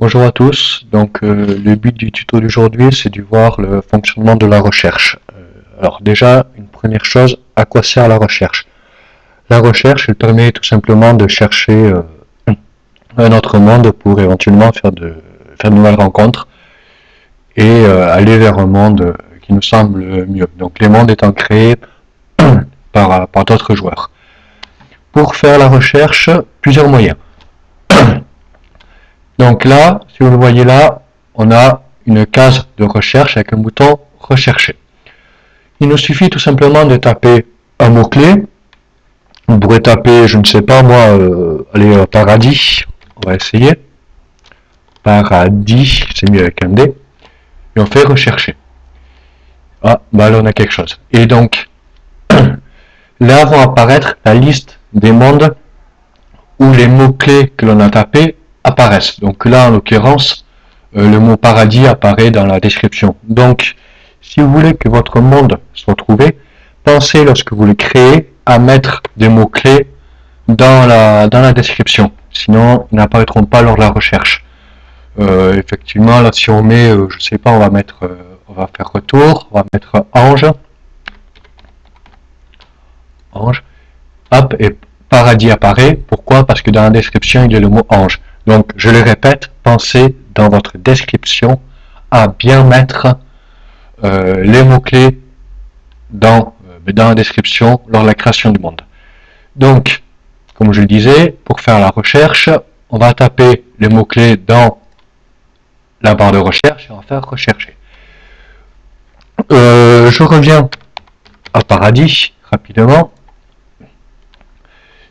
Bonjour à tous, donc le but du tuto d'aujourd'hui c'est de voir le fonctionnement de la recherche. Alors déjà, une première chose, à quoi sert la recherche? La recherche, elle permet tout simplement de chercher un autre monde pour éventuellement faire de nouvelles rencontres et aller vers un monde qui nous semble mieux. Donc les mondes étant créés par d'autres joueurs. Pour faire la recherche, plusieurs moyens. Donc là, si vous le voyez là, on a une case de recherche avec un bouton rechercher. Il nous suffit tout simplement de taper un mot-clé. Vous pourrez taper, je ne sais pas moi, allez, paradis. On va essayer. Paradis, c'est mieux avec un D. Et on fait rechercher. Ah, bah là on a quelque chose. Et donc, là vont apparaître la liste des mondes où les mots-clés que l'on a tapés apparaissent. Donc là, en l'occurrence, le mot paradis apparaît dans la description. Donc, si vous voulez que votre monde soit trouvé, pensez lorsque vous le créez à mettre des mots-clés dans la description. Sinon, ils n'apparaîtront pas lors de la recherche. Effectivement, là, si on met, je sais pas, on va faire retour, on va mettre ange. Ange. Hop, et paradis apparaît. Pourquoi? Parce que dans la description, il y a le mot ange. Donc, je le répète, pensez dans votre description à bien mettre les mots-clés dans la description lors de la création du monde. Donc, comme je le disais, pour faire la recherche, on va taper les mots-clés dans la barre de recherche et on va faire rechercher. Je reviens à paradis rapidement.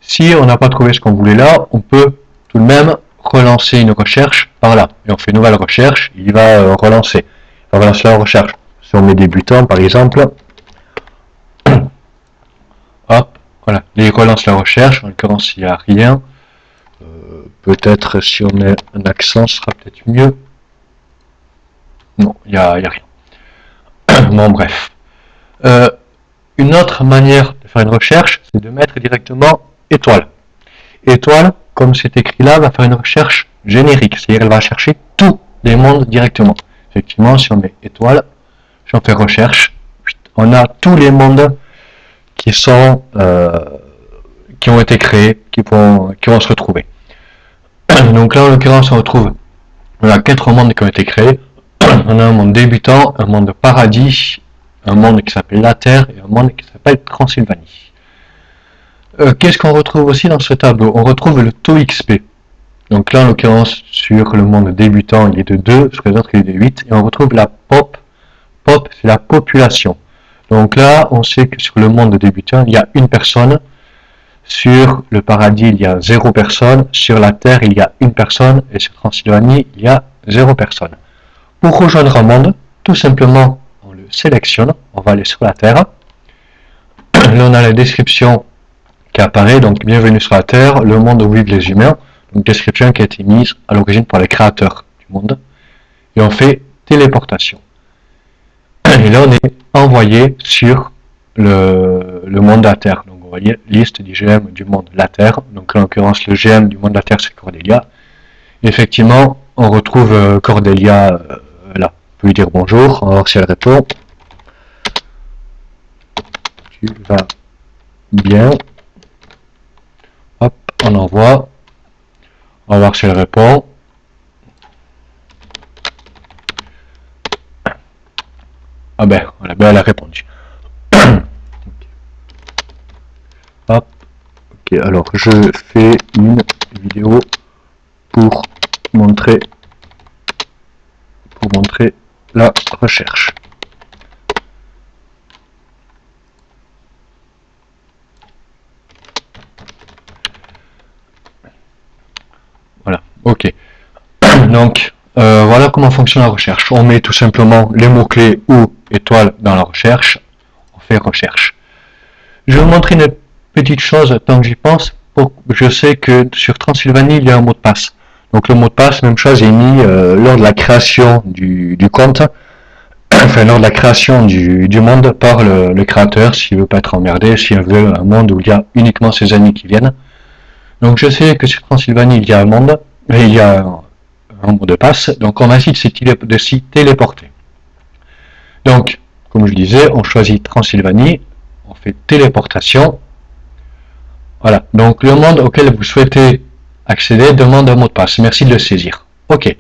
Si on n'a pas trouvé ce qu'on voulait là, on peut tout de même relancer une recherche par là. Et on fait une nouvelle recherche, il va relancer. Il va relancer la recherche. Si on met débutant par exemple, hop, voilà, il relance la recherche. En l'occurrence, il n'y a rien. Peut-être si on met un accent, ce sera peut-être mieux. Non, il n'y a rien. Bon, bref. Une autre manière de faire une recherche, c'est de mettre directement étoile. Étoile, comme c'est écrit là, va faire une recherche générique, c'est-à-dire elle va chercher tous les mondes directement. Effectivement, si on met étoile, si on fait recherche, on a tous les mondes qui ont été créés, qui vont se retrouver. Donc là, en l'occurrence, on retrouve 4 mondes qui ont été créés. On a un monde débutant, un monde paradis, un monde qui s'appelle la Terre et un monde qui s'appelle Transylvanie. Qu'est-ce qu'on retrouve aussi dans ce tableau? On retrouve le taux XP. Donc là, en l'occurrence, sur le monde débutant, il est de 2, sur les autres, il est de 8. Et on retrouve la POP. POP, c'est la population. Donc là, on sait que sur le monde débutant, il y a une personne. Sur le paradis, il y a 0 personne. Sur la Terre, il y a une personne. Et sur Transylvanie, il y a 0 personne. Pour rejoindre un monde, tout simplement, on le sélectionne. On va aller sur la Terre. Là, on a la description qui apparaît, donc bienvenue sur la Terre, le monde où vivent les humains, donc description qui a été mise à l'origine par les créateurs du monde, et on fait téléportation. Et là on est envoyé sur le monde de la Terre, donc vous voyez, liste du GM du monde de la Terre, donc en l'occurrence le GM du monde de la Terre c'est Cordelia, et effectivement on retrouve Cordelia là, on peut lui dire bonjour, on va voir si elle répond. Tu vas bien? Hop, on envoie. On va voir si elle répond. Ah ben, voilà, elle a répondu. Hop. Ok, alors je fais une vidéo pour montrer la recherche. Voilà, ok. Donc, voilà comment fonctionne la recherche. On met tout simplement les mots-clés ou étoile dans la recherche. On fait recherche. Je vais vous montrer une petite chose tant que j'y pense. Je sais que sur Transylvanie, il y a un mot de passe. Donc le mot de passe, même chose, est mis lors de la création du compte. Enfin, lors de la création du monde par le créateur, s'il veut pas être emmerdé, s'il veut un monde où il y a uniquement ses amis qui viennent. Donc je sais que sur Transylvanie, il y a un monde, et il y a un mot de passe. Donc on va essayer de s'y téléporter. Donc, comme je disais, on choisit Transylvanie, on fait téléportation. Voilà, donc le monde auquel vous souhaitez accéder demande un mot de passe. Merci de le saisir. Ok. Et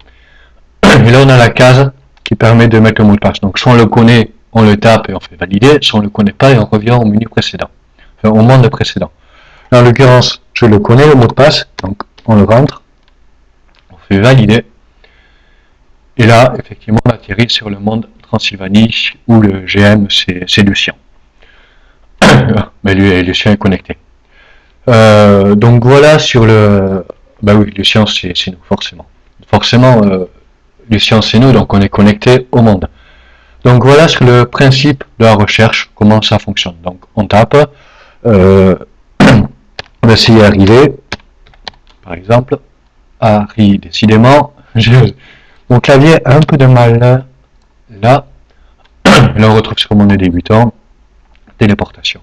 là, on a la case qui permet de mettre le mot de passe. Donc, soit on le connaît, on le tape et on fait valider, soit on ne le connaît pas et on revient au menu précédent, enfin, au monde précédent. Là, en l'occurrence, je le connais, le mot de passe, donc on le rentre, on fait valider. Et là, effectivement, on atterrit sur le monde Transylvanie où le GM, c'est Lucien. Mais lui, Lucien est connecté. Donc voilà sur le... Bah oui, Lucien, c'est nous, forcément. Forcément, Lucien, c'est nous, donc on est connecté au monde. Donc voilà sur le principe de la recherche, comment ça fonctionne. Donc on tape, on va essayer d'arriver, par exemple, Harry, décidément, mon clavier a un peu de mal là. Là, on retrouve sur mon débutant, téléportation.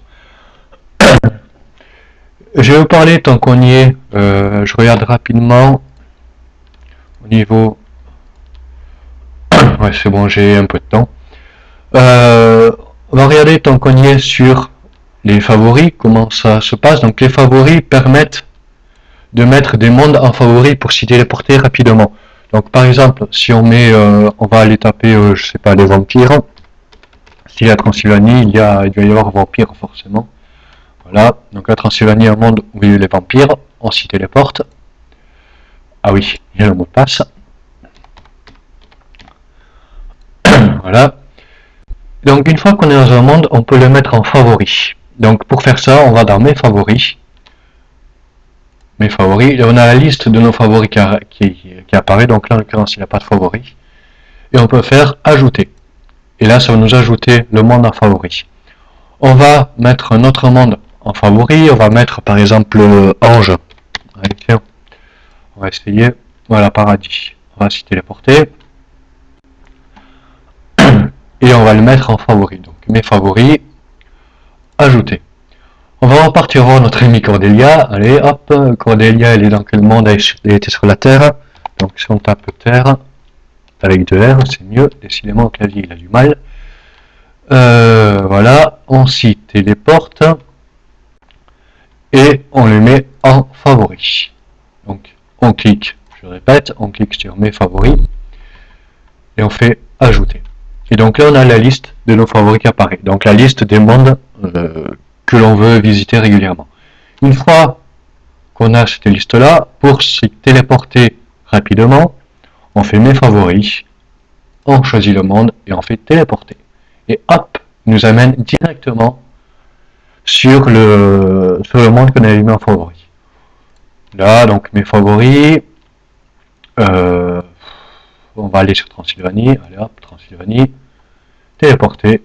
Je vais vous parler, tant qu'on y est, je regarde rapidement au niveau... Ouais, c'est bon, j'ai un peu de temps. On va regarder, tant qu'on y est, sur les favoris, comment ça se passe. Donc les favoris permettent de mettre des mondes en favoris pour s'y téléporter rapidement. Donc par exemple, si on met, on va aller taper, je sais pas, les vampires. S'il y a Transylvanie, il va y avoir vampires forcément. Voilà, donc la Transylvanie, un monde où il y a les vampires, on s'y téléporte. Ah oui, il y a le mot de passe. Voilà. Donc une fois qu'on est dans un monde, on peut le mettre en favoris. Donc pour faire ça, on va dans mes favoris. Mes favoris, et on a la liste de nos favoris qui apparaît. Donc là en l'occurrence il n'y a pas de favoris. Et on peut faire ajouter. Et là ça va nous ajouter le monde en favoris. On va mettre un autre monde en favori, on va mettre par exemple Ange. Allez, tiens. On va essayer. Voilà, Paradis. On va s'y téléporter. Et on va le mettre en favori. Donc mes favoris, ajouter. On va repartir voir notre amie Cordelia. Allez, hop, Cordelia, elle est dans quel monde? Elle était sur la Terre. Donc si on tape Terre, avec 2 R, c'est mieux. Décidément, le clavier, il a du mal. Voilà, on s'y téléporte. Et on le met en favori. Donc on clique, je répète, on clique sur mes favoris. Et on fait ajouter. Et donc là on a la liste de nos favoris qui apparaît. Donc la liste des mondes que l'on veut visiter régulièrement. Une fois qu'on a cette liste là, pour s'y téléporter rapidement, on fait mes favoris, on choisit le monde et on fait téléporter. Et hop, il nous amène directement sur le monde qu'on avait mis en favori. Là, donc mes favoris, on va aller sur Transylvanie, allez hop, Transylvanie, téléporter.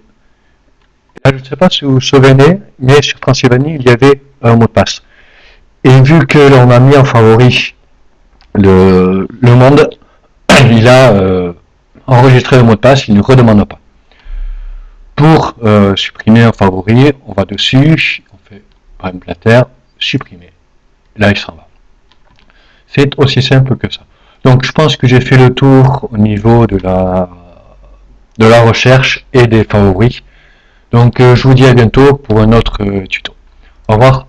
Là, je ne sais pas si vous vous souvenez, mais sur Transylvanie, il y avait un mot de passe. Et vu que l'on a mis en favori le monde, il a enregistré le mot de passe, il ne redemande pas. Pour supprimer un favori, on va dessus, on fait par exemple la Terre, supprimer. Là, il s'en va. C'est aussi simple que ça. Donc, je pense que j'ai fait le tour au niveau de la recherche et des favoris. Donc, je vous dis à bientôt pour un autre tuto. Au revoir.